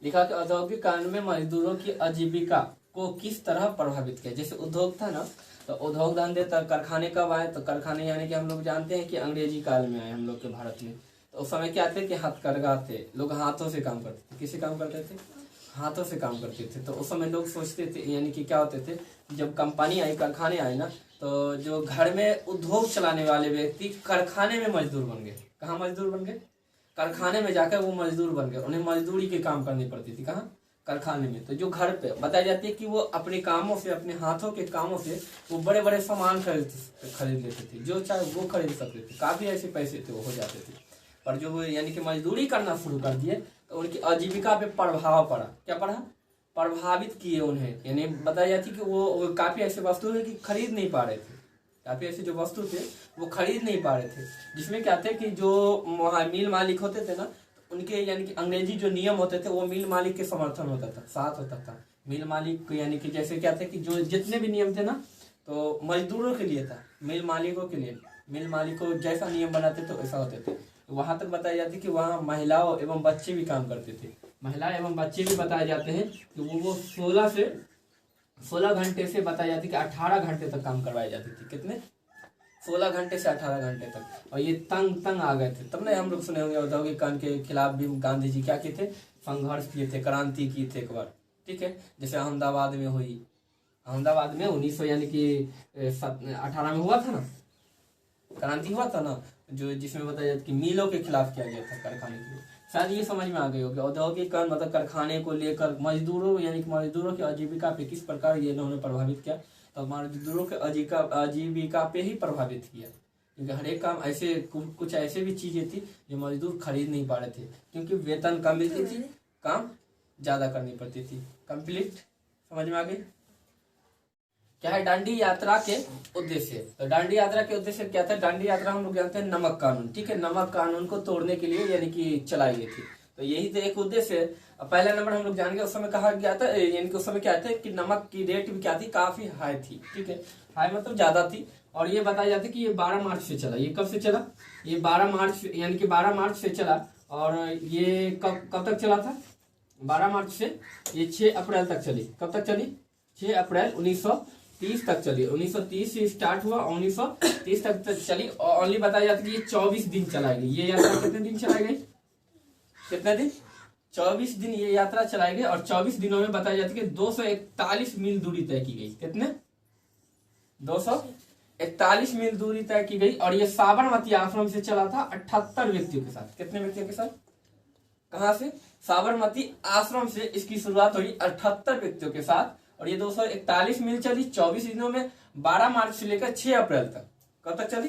लिखा कि औद्योगिक क्रांति में मजदूरों की आजीविका को किस तरह प्रभावित किया। जैसे उद्योग था ना, तो उद्योग धंधे तक कारखाने कब आए, तो कारखाने यानी कि हम लोग जानते हैं कि अंग्रेजी काल में आए हम लोग के भारत में। तो उस समय क्या थे कि हथकरघा थे, लोग हाथों से काम करते थे। किससे काम करते थे? हाथों से काम करते थे। तो उस समय लोग सोचते थे, यानी कि क्या होते थे, जब कंपनी आई, कारखाने आए ना, तो जो घर में उद्योग चलाने वाले व्यक्ति कारखाने में मजदूर बन गए। कहाँ मजदूर बन गए? कारखाने में जाकर वो मजदूर बन गए। उन्हें मजदूरी के काम करनी पड़ती थी। कहाँ? कारखाने में। तो जो घर पे बताई जाती है कि वो अपने कामों से, अपने हाथों के कामों से वो बड़े बड़े सामान खरीद लेते थे, जो चाहे वो खरीद सकते थे। काफी ऐसे पैसे थे वो हो जाते थे। पर जो वो यानी कि मजदूरी करना शुरू कर दिए, तो उनकी आजीविका पे प्रभाव पड़ा। क्या पड़ा? प्रभावित किए उन्हें। यानी बताई जाती कि वो काफी ऐसे वस्तु है कि खरीद नहीं पा रहे थे। काफी ऐसे जो वस्तु थे वो खरीद नहीं पा रहे थे, जिसमें क्या थे कि जो मिल मालिक होते थे ना, उनके यानी कि अंग्रेजी जो नियम होते थे वो मिल मालिक के समर्थन होता था, साथ होता था। मिल मालिक यानी कि जैसे क्या थे कि जो जितने भी नियम थे ना, तो मजदूरों के लिए था, मिल मालिकों के लिए। मिल मालिकों जैसा नियम बनाते तो ऐसा होते थे। वहां तक बताई जाती कि वहाँ महिलाओं एवं बच्चे भी काम करते थे। महिला एवं बच्चे भी बताए जाते हैं कि वो 16 घंटे से बताई जाती कि 18 घंटे तक काम करवाई जाती थी। कितने? 16 घंटे से 18 घंटे तक। और ये तंग तंग आ गए थे। तब ना हम लोग सुने होंगे औद्योगिक क्रांति के खिलाफ भी गांधी जी क्या किए थे? संघर्ष किए थे, क्रांति की थे एक बार। ठीक है, जैसे अहमदाबाद में हुई। अहमदाबाद में 1900 यानी कि 18 में हुआ था ना, क्रांति हुआ था ना, जो जिसमें बताया जाता कि मिलों के खिलाफ किया गया था, कारखाने के लिए। शायद ये समझ में आ गई होगी। औद्योगिक क्रांति मतलब कारखाने को लेकर मजदूरों यानी कि मजदूरों की आजीविका पे किस प्रकार ये इन्होंने प्रभावित किया। तो मजदूरों के आजीविका पे ही प्रभावित किया, क्योंकि हर एक काम ऐसे कुछ ऐसे भी चीजें थी जो मजदूर खरीद नहीं पा रहे थे, क्योंकि वेतन कम मिलती थी, काम ज्यादा करनी पड़ती थी। कंप्लीट समझ में आ गई? क्या है दांडी यात्रा के उद्देश्य? तो दांडी यात्रा के उद्देश्य क्या था? दांडी यात्रा हम लोग जानते हैं नमक कानून। ठीक है, नमक कानून को तोड़ने के लिए यानी कि चलाई गई थी। तो यही तो एक उद्देश्य है। पहला नंबर हम लोग जानेंगे, उस समय कहा गया था, यानी कि उस समय क्या था कि नमक की रेट भी क्या थी? काफी हाई थी। ठीक है, हाई मतलब ज्यादा थी। और ये बताया जाता है कि ये 12 मार्च से चला। ये कब से चला? ये 12 मार्च यानी कि 12 मार्च से चला। और ये कब तक चला था? 12 मार्च से ये 6 अप्रैल तक चली। कब तक चली? 6 अप्रैल 1930 तक चली। 1930 से स्टार्ट हुआ, 1930 तक चली। और ओनली बताया जाता है कि ये 24 दिन चलाई गई। ये यात्रा कितने दिन चलाई गई? कितने दिन? 24 दिन ये यात्रा चलाई गई। और 24 दिनों में बताया जाता है कि 241 मील दूरी तय की गई। कितने? 241 मील दूरी तय की गई। और ये साबरमती आश्रम से चला था 78 व्यक्तियों के साथ। कितने व्यक्तियों के साथ? कहां से? साबरमती आश्रम से इसकी शुरुआत हुई 78 व्यक्तियों के साथ। और ये 241 मील चली 24 दिनों में, 12 मार्च से लेकर 6 अप्रैल तक। कब तक चली?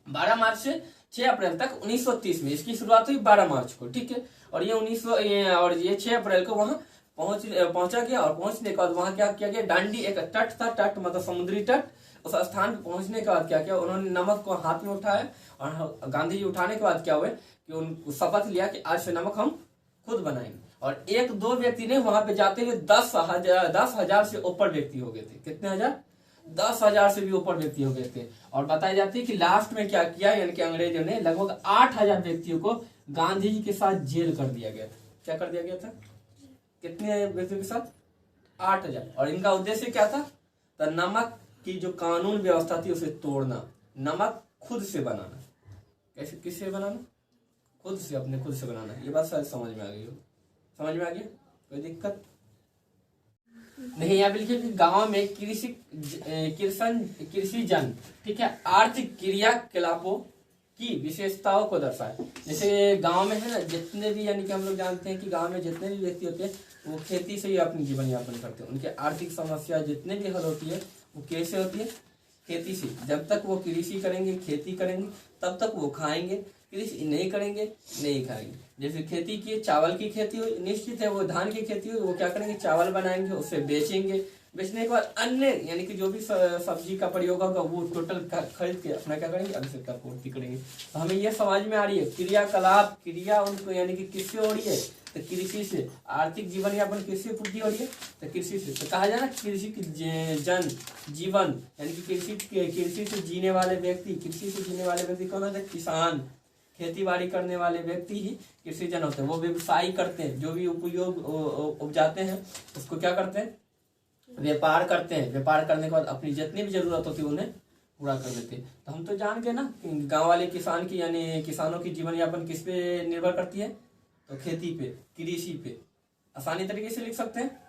12 मार्च से 6 अप्रैल तक 1930 में। इसकी शुरुआत हुई 12 मार्च को। ठीक है, और ये 6 अप्रैल को वहां पहुंचा गया। और पहुंचने के बाद वहां क्या किया गया? दांडी एक तट था, तट मतलब समुद्री तट। उस स्थान पर पहुंचने के बाद क्या किया? उन्होंने नमक को हाथ में उठाया। और गांधी जी उठाने के बाद क्या हुए कि उन शपथ लिया कि आज से नमक हम खुद बनाएंगे। और एक दो व्यक्ति ने वहां पे जाते हुए 10,000 से ऊपर व्यक्ति हो गए थे। कितने हजार? 10,000 से भी ऊपर व्यक्ति हो गए थे। और बताई जाती है कि लास्ट में क्या किया, यानी कि अंग्रेजों ने लगभग 8,000 व्यक्तियों को गांधी जी के साथ जेल कर दिया गया था। क्या कर दिया गया था? कितने व्यक्तियों के साथ? 8,000। और इनका उद्देश्य क्या था? तो नमक की जो कानून व्यवस्था थी उसे तोड़ना, नमक खुद से बनाना। कैसे? किससे बनाना? खुद से, अपने खुद से बनाना। ये बात शायद समझ में आ गई हो। समझ में आ गया? कोई दिक्कत नहीं। यहाँ पे लिखिए कि गांव में कृषि जन, ठीक है, आर्थिक क्रियाकलापों की विशेषताओं को दर्शाए। जैसे गांव में है ना, जितने भी यानी कि हम लोग जानते हैं कि गांव में जितने भी व्यक्ति होते हैं वो खेती से ही अपनी जीवन यापन करते हैं। उनके आर्थिक समस्या जितने भी हल होती है वो कैसे होती है? खेती से। जब तक वो कृषि करेंगे, खेती करेंगे, तब तक वो खाएंगे। कृषि नहीं करेंगे, नहीं खाएंगे। जैसे खेती की, चावल की खेती हुई, निश्चित है वो धान की खेती हुई, वो क्या करेंगे? चावल बनाएंगे, उसे बेचेंगे। बेचने के बाद अन्य यानी कि जो भी सब्जी का प्रयोग होगा वो टोटल खरीद के अपना क्या करेंगे? आवश्यकता पूर्ति करेंगे। तो हमें ये समझ में आ रही है क्रियाकलाप, क्रिया उनको यानी कि किससे हो रही है? तो कृषि से। आर्थिक जीवन यापन किससे पूर्ति हो रही है? तो कृषि से। तो कहा जाए ना कृषि की जन जीवन यानी कि कृषि से जीने वाले व्यक्ति, कृषि से जीने वाले व्यक्ति कौन होते हैं? किसान। खेती बाड़ी करने वाले व्यक्ति ही कृषि जन होते हैं। वो व्यवसाय करते हैं, जो भी उपयोग उपजाते हैं उसको क्या करते हैं, व्यापार करते हैं। व्यापार करने के बाद अपनी जितनी भी जरूरत होती है उन्हें पूरा कर देते हैं। तो हम तो जान गए ना गांव वाले किसान की, यानी किसानों की जीवन यापन किस पे निर्भर करती है, तो खेती पे, कृषि पे। आसानी तरीके से लिख सकते हैं।